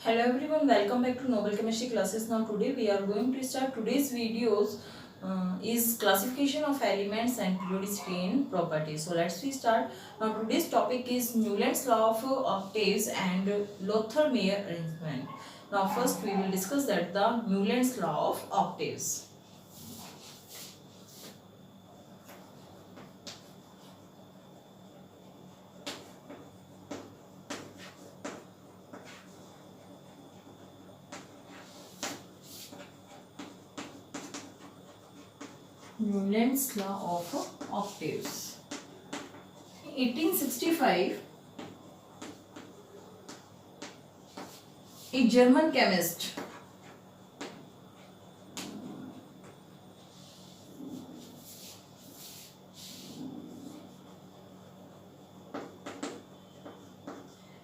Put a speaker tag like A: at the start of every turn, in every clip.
A: Hello everyone, welcome back to Noble Chemistry classes. Now today we are going to start today's videos is classification of elements and periodicity in properties. So let's we start. Now today's topic is Newland's law of octaves and Lothar-Meyer arrangement. Now first we will discuss that the Newland's law of octaves. Newland's law of octaves. In 1865, a German chemist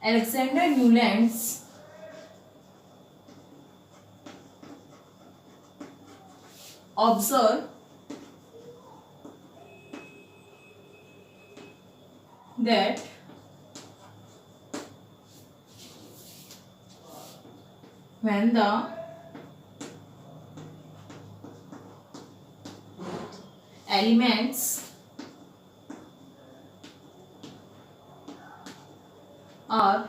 A: Alexander Newlands observed that when the elements are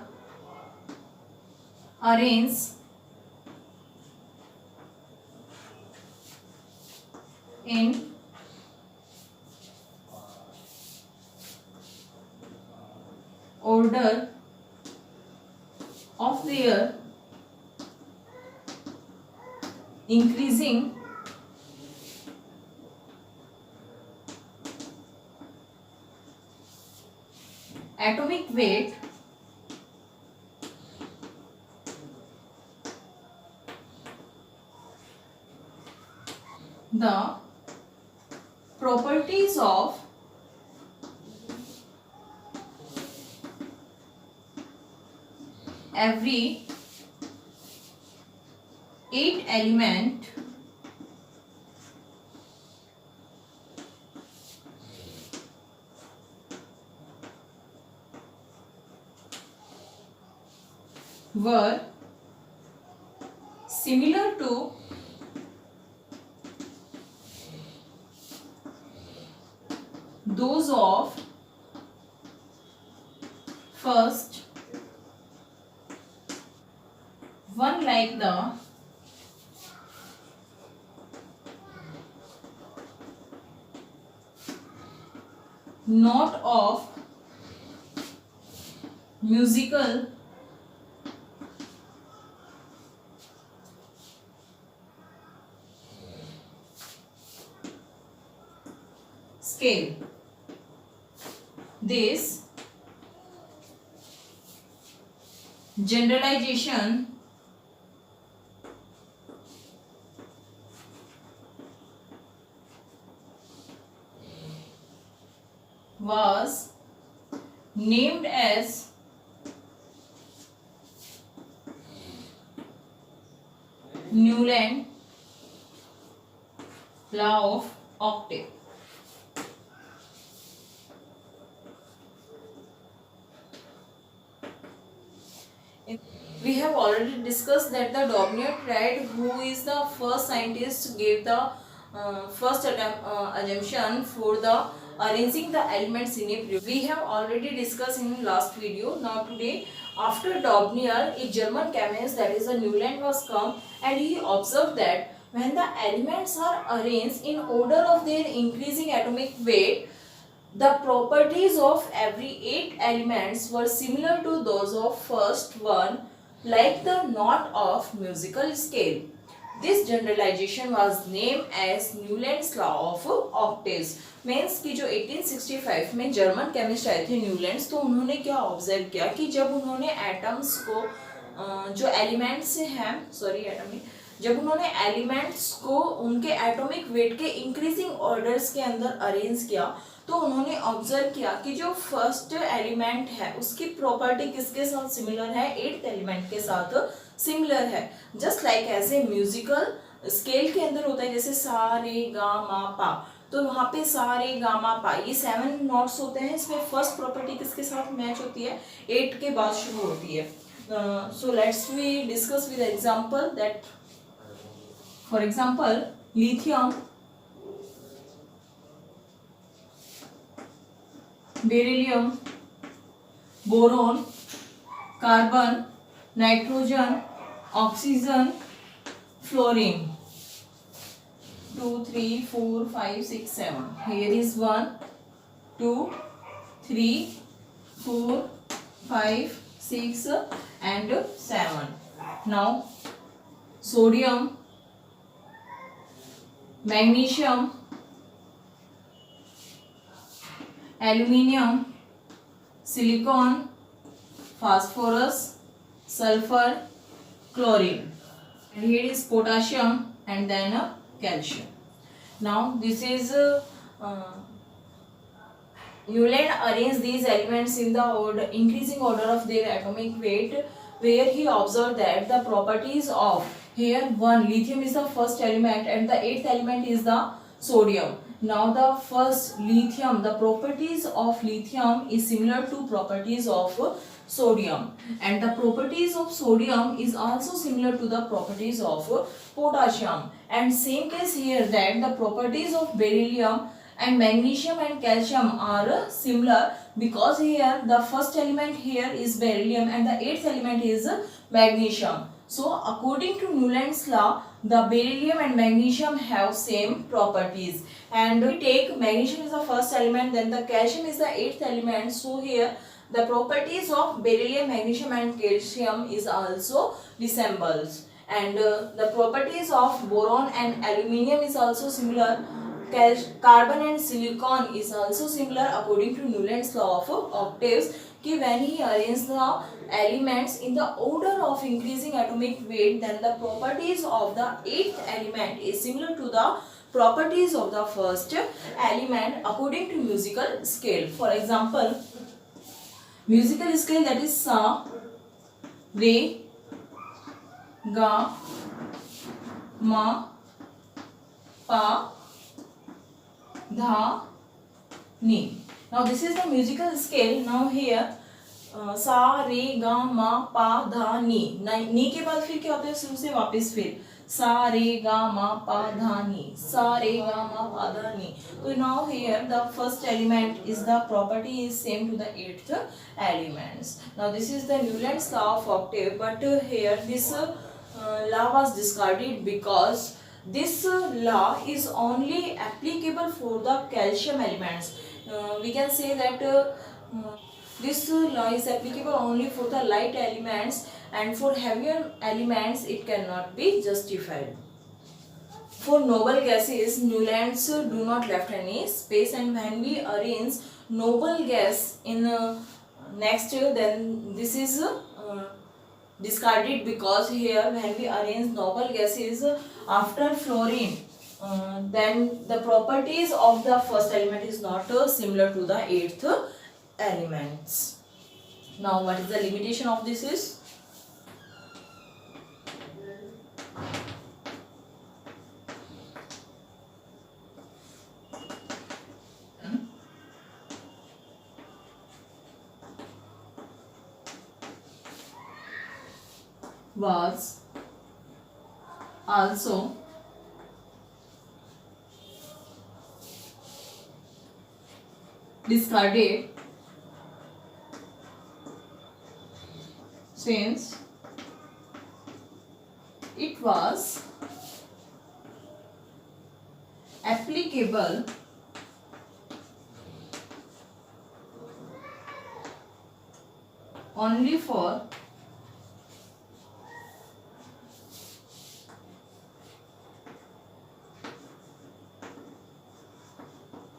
A: arranged in order of their increasing atomic weight, the properties of every 8 element were similar to those of first one, like the note of musical scale. This generalization was named as Newland law of octave. We have already discussed that the Dobner tried, who is the first scientist, gave the first assumption for the arranging the elements in a period. We have already discussed in last video. Now today, after Dobner, a German chemist, that is a Newland, was come and he observed that when the elements are arranged in order of their increasing atomic weight, the properties of every 8 elements were similar to those of first one, like the note of musical scale. This generalization was named as Newland's law of octaves. Means कि जो 1865 में German chemist आए थे Newlands, तो उन्होंने क्या observe किया कि जब उन्होंने एटम्स को जो एलिमेंट्स हैं जब उन्होंने एलिमेंट्स को उनके एटॉमिक वेट के इंक्रीजिंग ऑर्डर्स के अंदर अरेंज किया, तो उन्होंने ऑब्जर्व किया कि जो फर्स्ट एलिमेंट है उसकी प्रॉपर्टी किसके साथ सिमिलर है, 8th एलिमेंट के साथ सिमिलर है. Just like as a musical scale के अंदर होता है, जैसे सा रे गा मा पा, तो वहाँ पे सा रे गा मा पा ये 7 नोट्स होते हैं. इसमें फर्स्ट प्रॉपर्टी किसके साथ मैच होती है, 8 के बाद शुरू होती है. So let's we discuss with example that, for example, lithium, beryllium, boron, carbon, nitrogen, oxygen, fluorine. 2, 3, 4, 5, 6, 7. Here is 1, 2, 3, 4, 5, 6 and 7. Now sodium, magnesium, aluminium, silicon, phosphorus, sulfur, chlorine. And here is potassium and then calcium. Now this is Newland arranged these elements in the increasing order of their atomic weight, where he observed that the properties of, here one, lithium is the first element and the eighth element is the sodium. Now the first lithium, the properties of lithium is similar to properties of sodium, and the properties of sodium is also similar to the properties of potassium. And same case here, that the properties of beryllium and magnesium and calcium are similar, because here the first element here is beryllium and the eighth element is magnesium. So according to Newland's law, the beryllium and magnesium have same properties, and we take magnesium is the first element, then the calcium is the eighth element. So here the properties of beryllium, magnesium and calcium is also resembles, and the properties of boron and aluminium is also similar. Carbon and silicon is also similar according to Newland's law of octaves, कि when he arranges the elements in the order of increasing atomic weight, then the properties of the eighth element is similar to the properties of the first element according to musical scale. For example, musical scale, that is sa, re, ga, ma, pa, dha, ni. Now this is the musical scale. Now here सा रे गा मा पा धा नी. नी के बाद फिर क्या होता है, शुरू से वापस फिर सा रे गा मा पा धा नी, सा रे गा मा पा धा नी. So now here the first element is the property is same to the eighth elements. Now this is the Newland's law of octave, but here this law was discarded because this law is only applicable for the calcium elements. We can say that this law is applicable only for the light elements, and for heavier elements it cannot be justified. For noble gases, Newlands do not left any space, and when we arrange noble gas in next, then this is discarded, because here when we arrange noble gases after fluorine, then the properties of the first element is not similar to the eighth elements. Now what is the limitation of this is? Was also discarded since it was applicable only for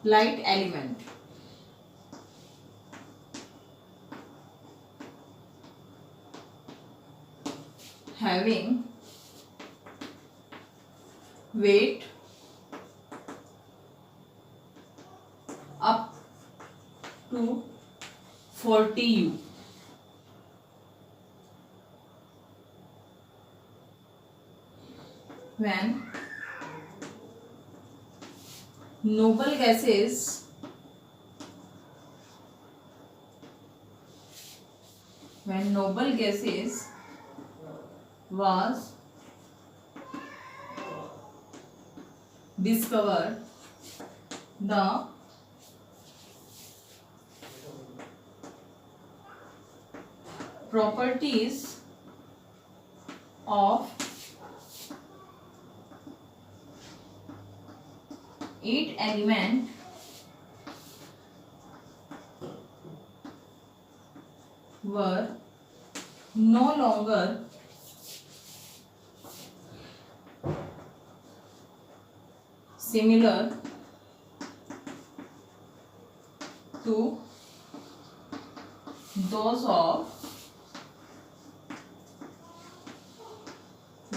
A: light element. Having weight up to 40 U. When noble gases was discovered the properties of each element were no longer similar to those of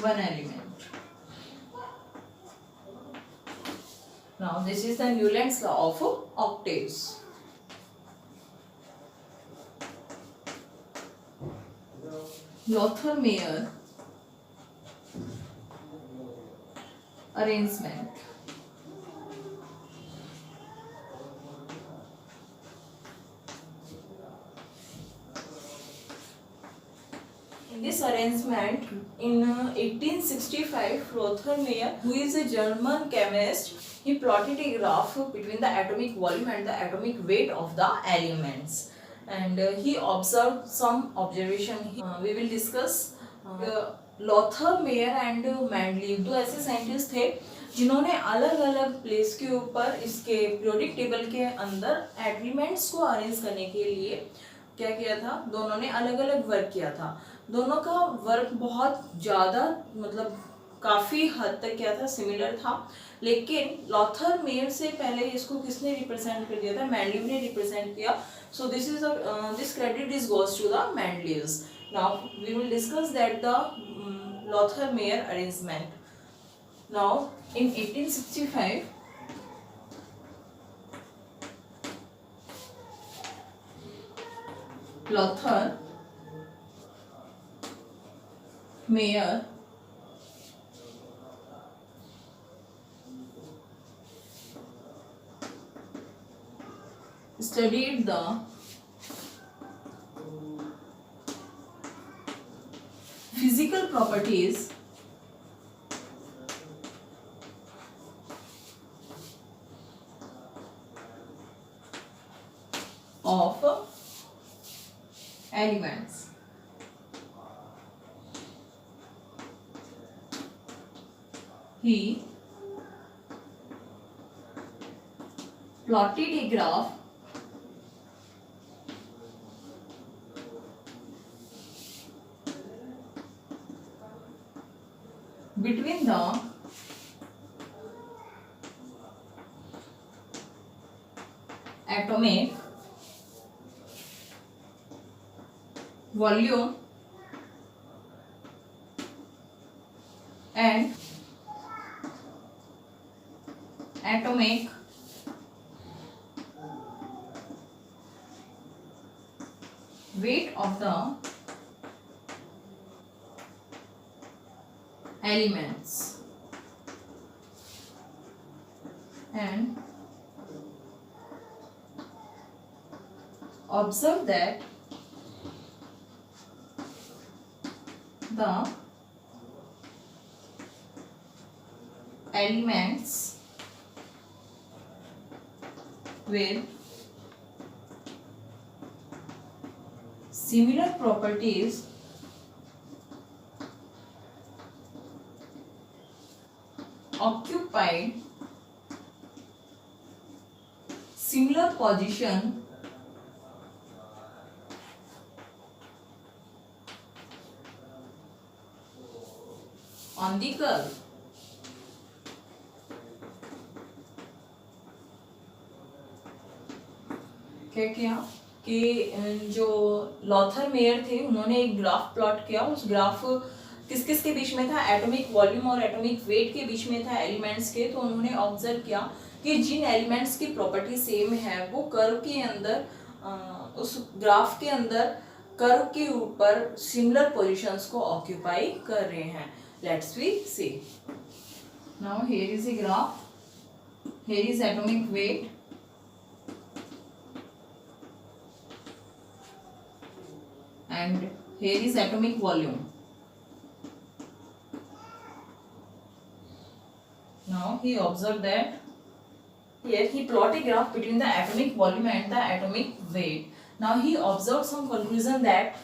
A: one element. Now this is the Newland's law of octaves. Lothar-Meyer arrangement. In this arrangement, in 1865, Lothar-Meyer, who is a German chemist, he plotted a graph between the atomic volume and the atomic weight of the elements, and he observed some observation. We will discuss. Lothar-Meyer and Mendeleev दो ऐसे scientist थे जिन्होंने अलग अलग place के ऊपर इसके periodic table के अंदर एलिमेंट्स को अरेंज करने के लिए क्या किया था, दोनों ने अलग अलग वर्क किया था। दोनों का वर्क बहुत ज़्यादा मतलब काफ़ी हद तक क्या था, सिमिलर था, लेकिन लॉथर-मेयर से पहले इसको किसने रिप्रेजेंट कर दिया था, मेंडलीव ने रिप्रेजेंट किया। So this credit is goes to the Mendeleev's. Now we will discuss that the Lothar-Meyer arrangement. Now in 1865, Lothar-Meyer studied the physical properties of elements. He plotted a graph between the atomic volume and atomic weight of the elements, and observe that the elements with similar properties occupied similar position on the curve. क्या किया कि जो Lothar-mayor थे उन्होंने एक graph plot किया। उस graph किस किस के बीच में था, एटॉमिक वॉल्यूम और एटॉमिक वेट के बीच में था एलिमेंट्स के। तो उन्होंने ऑब्जर्व किया कि जिन एलिमेंट्स की प्रॉपर्टी सेम है वो कर्व के अंदर उस ग्राफ के अंदर कर्व के ऊपर सिमिलर पोजीशंस को ऑक्यूपाई कर रहे हैं। Let's we see. Now here is a graph, here is atomic weight and here is atomic volume. Now he observed that here he plot a graph between the atomic volume and the atomic weight. Now he observed some conclusion that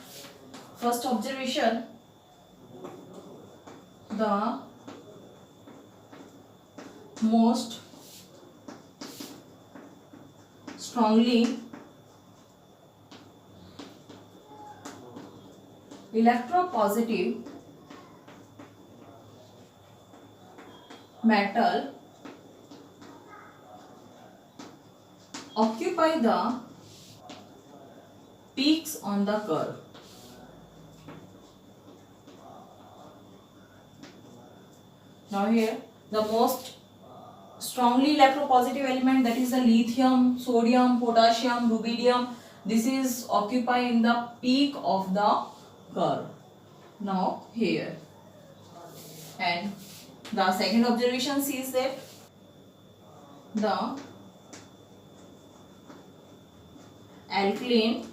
A: first observation, the most strongly electropositive metal occupy the peaks on the curve. Now here the most strongly electropositive element, that is the lithium, sodium, potassium, rubidium, this is occupy in the peak of the curve. Now here, and the second observation says that the alkaline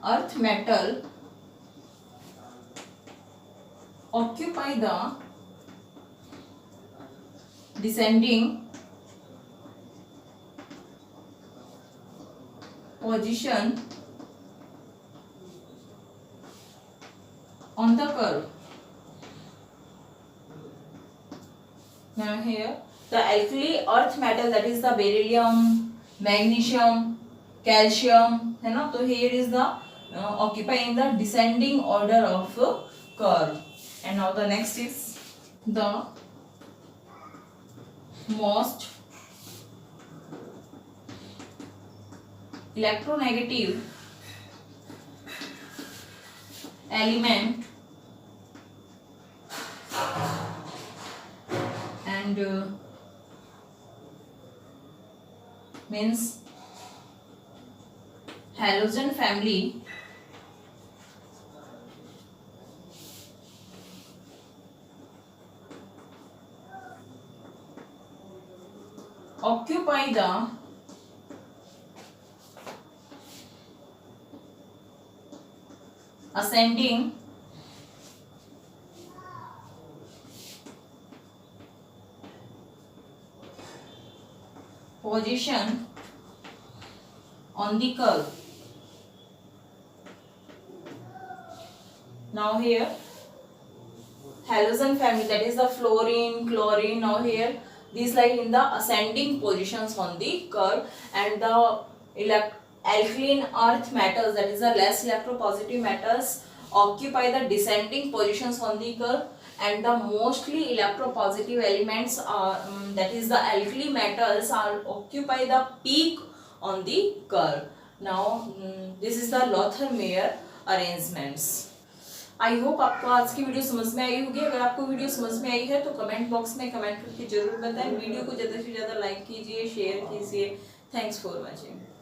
A: earth metal occupy the descending position on the curve. Now here the alkali earth metal, that is the beryllium, magnesium, calcium, है ना, तो here is the occupying the descending order of curve. And now the next is the most electronegative element and means halogen family occupy the ascending position on the curve. Now here halogen family, that is the fluorine, chlorine, now here these lie in the ascending positions on the curve, and the alkaline earth metals, that is the less electropositive metals, occupy the descending positions on the curve, and the mostly electropositive elements are that is the alkali metals are occupy the peak on the curve. Now this is the Lothar-Meyer arrangements. I hope आपको आज की video समझ में आई होगी। अगर आपको video समझ में आई है तो कमेंट बॉक्स में कमेंट करके जरूर बताएं। वीडियो को ज़्यादा से ज़्यादा लाइक कीजिए, शेयर कीजिए। Thanks for watching.